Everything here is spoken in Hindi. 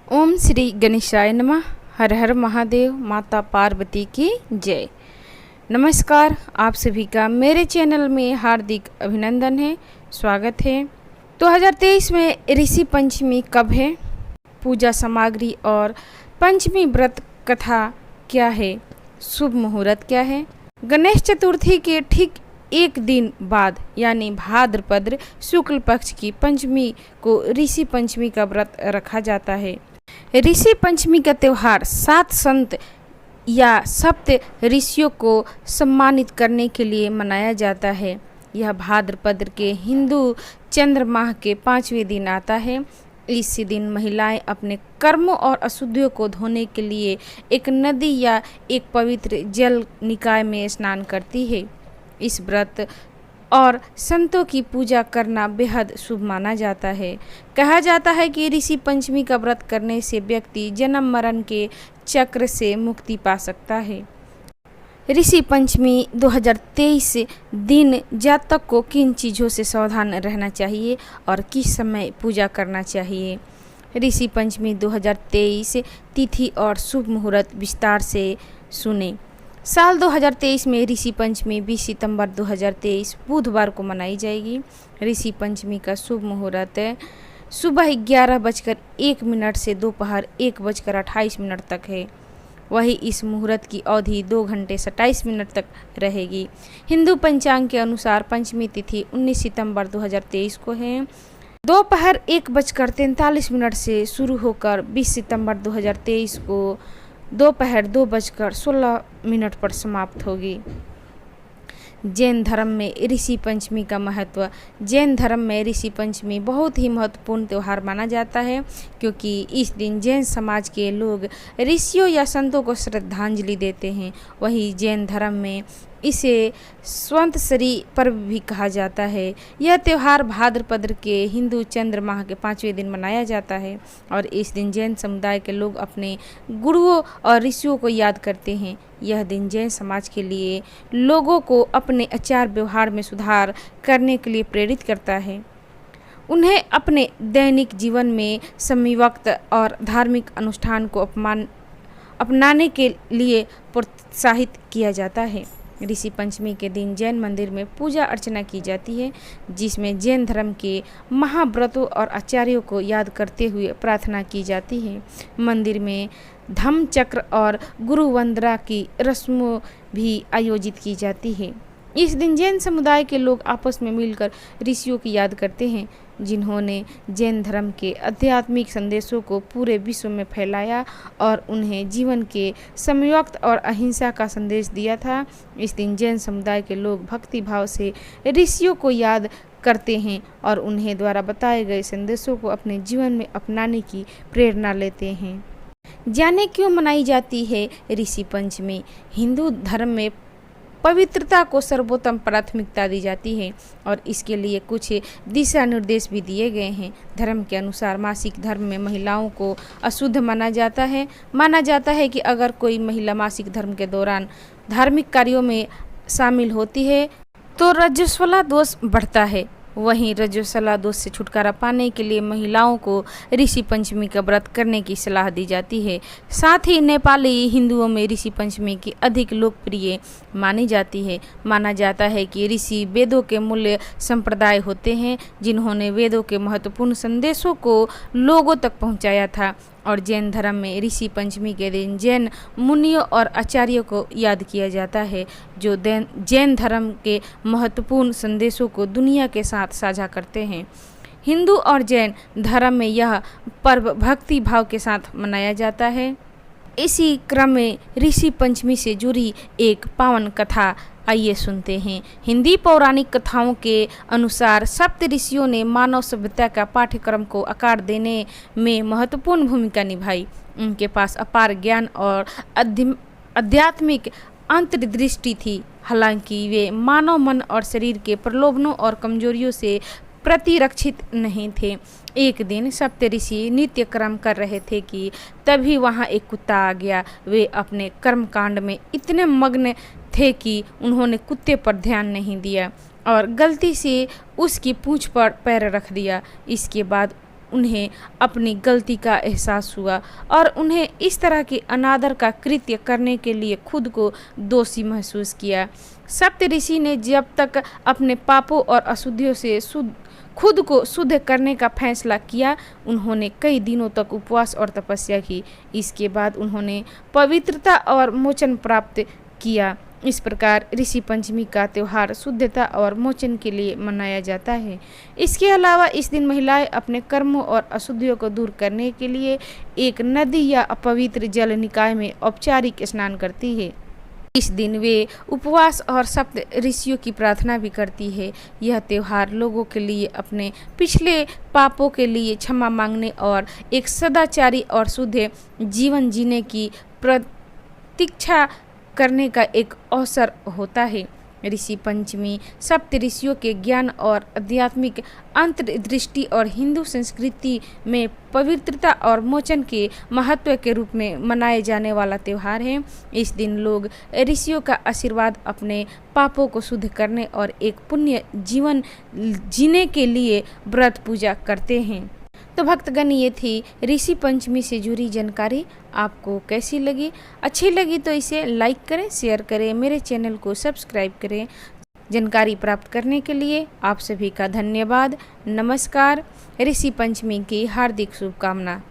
ओम श्री गणेशाय नमः। हर हर महादेव। माता पार्वती की जय। नमस्कार, आप सभी का मेरे चैनल में हार्दिक अभिनंदन है, स्वागत है। 2023 में ऋषि पंचमी कब है, पूजा सामग्री और पंचमी व्रत कथा क्या है, शुभ मुहूर्त क्या है। गणेश चतुर्थी के ठीक एक दिन बाद यानी भाद्रपद शुक्ल पक्ष की पंचमी को ऋषि पंचमी का व्रत रखा जाता है। ऋषि पंचमी का त्यौहार 7 संत या सप्त ऋषियों को सम्मानित करने के लिए मनाया जाता है। यह भाद्रपद के हिंदू चंद्र माह के 5वें दिन आता है। इस दिन महिलाएं अपने कर्मों और अशुद्धियों को धोने के लिए एक नदी या एक पवित्र जल निकाय में स्नान करती है। इस व्रत और संतों की पूजा करना बेहद शुभ माना जाता है। कहा जाता है कि ऋषि पंचमी का व्रत करने से व्यक्ति जन्म मरण के चक्र से मुक्ति पा सकता है। ऋषि पंचमी 2023 दिन जातक को किन चीज़ों से सावधान रहना चाहिए और किस समय पूजा करना चाहिए। ऋषि पंचमी 2023 तिथि और शुभ मुहूर्त विस्तार से सुने। साल 2023 में ऋषि पंचमी 20 सितंबर 2023 बुधवार को मनाई जाएगी। ऋषि पंचमी का शुभ मुहूर्त सुबह 11:01 से दोपहर 1:28 तक है। वही इस मुहूर्त की अवधि 2 घंटे 27 मिनट तक रहेगी। हिंदू पंचांग के अनुसार पंचमी तिथि 19 सितंबर 2023 को है। दोपहर 1:43 से शुरू होकर 20 सितंबर 2023 को दोपहर 2:16 पर समाप्त होगी। जैन धर्म में ऋषि पंचमी का महत्व। जैन धर्म में ऋषि पंचमी बहुत ही महत्वपूर्ण त्यौहार माना जाता है, क्योंकि इस दिन जैन समाज के लोग ऋषियों या संतों को श्रद्धांजलि देते हैं। वहीं जैन धर्म में इसे संवत्सरी पर्व भी कहा जाता है। यह त्यौहार भाद्रपद के हिंदू चंद्र माह के 5वें दिन मनाया जाता है और इस दिन जैन समुदाय के लोग अपने गुरुओं और ऋषियों को याद करते हैं। यह दिन जैन समाज के लिए लोगों को अपने आचार व्यवहार में सुधार करने के लिए प्रेरित करता है। उन्हें अपने दैनिक जीवन में समयवक्त और धार्मिक अनुष्ठान को अपनाने के लिए प्रोत्साहित किया जाता है। ऋषि पंचमी के दिन जैन मंदिर में पूजा अर्चना की जाती है, जिसमें जैन धर्म के महाव्रतों और आचार्यों को याद करते हुए प्रार्थना की जाती है। मंदिर में धम्म चक्र और गुरु वंदना की रस्मों भी आयोजित की जाती है। इस दिन जैन समुदाय के लोग आपस में मिलकर ऋषियों की याद करते हैं, जिन्होंने जैन धर्म के आध्यात्मिक संदेशों को पूरे विश्व में फैलाया और उन्हें जीवन के समयवक्त और अहिंसा का संदेश दिया था। इस दिन जैन समुदाय के लोग भक्ति भाव से ऋषियों को याद करते हैं और उन्हें द्वारा बताए गए संदेशों को अपने जीवन में अपनाने की प्रेरणा लेते हैं। जाने क्यों मनाई जाती है ऋषि पंचमी। हिंदू धर्म में पवित्रता को सर्वोत्तम प्राथमिकता दी जाती है और इसके लिए कुछ दिशा निर्देश भी दिए गए हैं। धर्म के अनुसार मासिक धर्म में महिलाओं को अशुद्ध माना जाता है कि अगर कोई महिला मासिक धर्म के दौरान धार्मिक कार्यों में शामिल होती है तो रजस्वला दोष बढ़ता है। वहीं रजस्वला दोष से छुटकारा पाने के लिए महिलाओं को ऋषि पंचमी का व्रत करने की सलाह दी जाती है। साथ ही नेपाली हिंदुओं में ऋषि पंचमी की अधिक लोकप्रिय मानी जाती है। माना जाता है कि ऋषि वेदों के मूल्य संप्रदाय होते हैं, जिन्होंने वेदों के महत्वपूर्ण संदेशों को लोगों तक पहुंचाया था। और जैन धर्म में ऋषि पंचमी के दिन जैन मुनियों और आचार्यों को याद किया जाता है, जो जैन धर्म के महत्वपूर्ण संदेशों को दुनिया के साथ साझा करते हैं। हिंदू और जैन धर्म में यह पर्व भक्ति भाव के साथ मनाया जाता है। इसी क्रम में ऋषि पंचमी से जुड़ी एक पावन कथा आइए सुनते हैं। हिंदी पौराणिक कथाओं के अनुसार सप्त ऋषियों ने मानव सभ्यता का पाठ्यक्रम को आकार देने में महत्वपूर्ण भूमिका निभाई। उनके पास अपार ज्ञान और आध्यात्मिक अंतर्दृष्टि थी। हालांकि वे मानव मन और शरीर के प्रलोभनों और कमजोरियों से प्रतिरक्षित नहीं थे। एक दिन सप्त ऋषि नित्य कर्म कर रहे थे कि तभी वहाँ एक कुत्ता आ गया। वे अपने कर्म कांड में इतने मग्न थे कि उन्होंने कुत्ते पर ध्यान नहीं दिया और गलती से उसकी पूंछ पर पैर रख दिया। इसके बाद उन्हें अपनी गलती का एहसास हुआ और उन्हें इस तरह के अनादर का कृत्य करने के लिए खुद को दोषी महसूस किया। सप्तऋषि ने जब तक अपने पापों और अशुद्धियों से खुद को शुद्ध करने का फैसला किया, उन्होंने कई दिनों तक उपवास और तपस्या की। इसके बाद उन्होंने पवित्रता और मोचन प्राप्त किया। इस प्रकार ऋषि पंचमी का त्यौहार शुद्धता और मोचन के लिए मनाया जाता है। इसके अलावा इस दिन महिलाएं अपने कर्मों और अशुद्धियों को दूर करने के लिए एक नदी या अपवित्र जल निकाय में औपचारिक स्नान करती है। इस दिन वे उपवास और सप्त ऋषियों की प्रार्थना भी करती है। यह त्यौहार लोगों के लिए अपने पिछले पापों के लिए क्षमा मांगने और एक सदाचारी और शुद्ध जीवन जीने की प्रतीक्षा करने का एक अवसर होता है। ऋषि पंचमी सप्त ऋषियों के ज्ञान और आध्यात्मिक अंतर्दृष्टि और हिंदू संस्कृति में पवित्रता और मोचन के महत्व के रूप में मनाए जाने वाला त्यौहार है। इस दिन लोग ऋषियों का आशीर्वाद अपने पापों को शुद्ध करने और एक पुण्य जीवन जीने के लिए व्रत पूजा करते हैं। तो भक्तगण, ये थी ऋषि पंचमी से जुड़ी जानकारी। आपको कैसी लगी? अच्छी लगी तो इसे लाइक करें, शेयर करें, मेरे चैनल को सब्सक्राइब करें। जानकारी प्राप्त करने के लिए आप सभी का धन्यवाद। नमस्कार। ऋषि पंचमी की हार्दिक शुभकामना।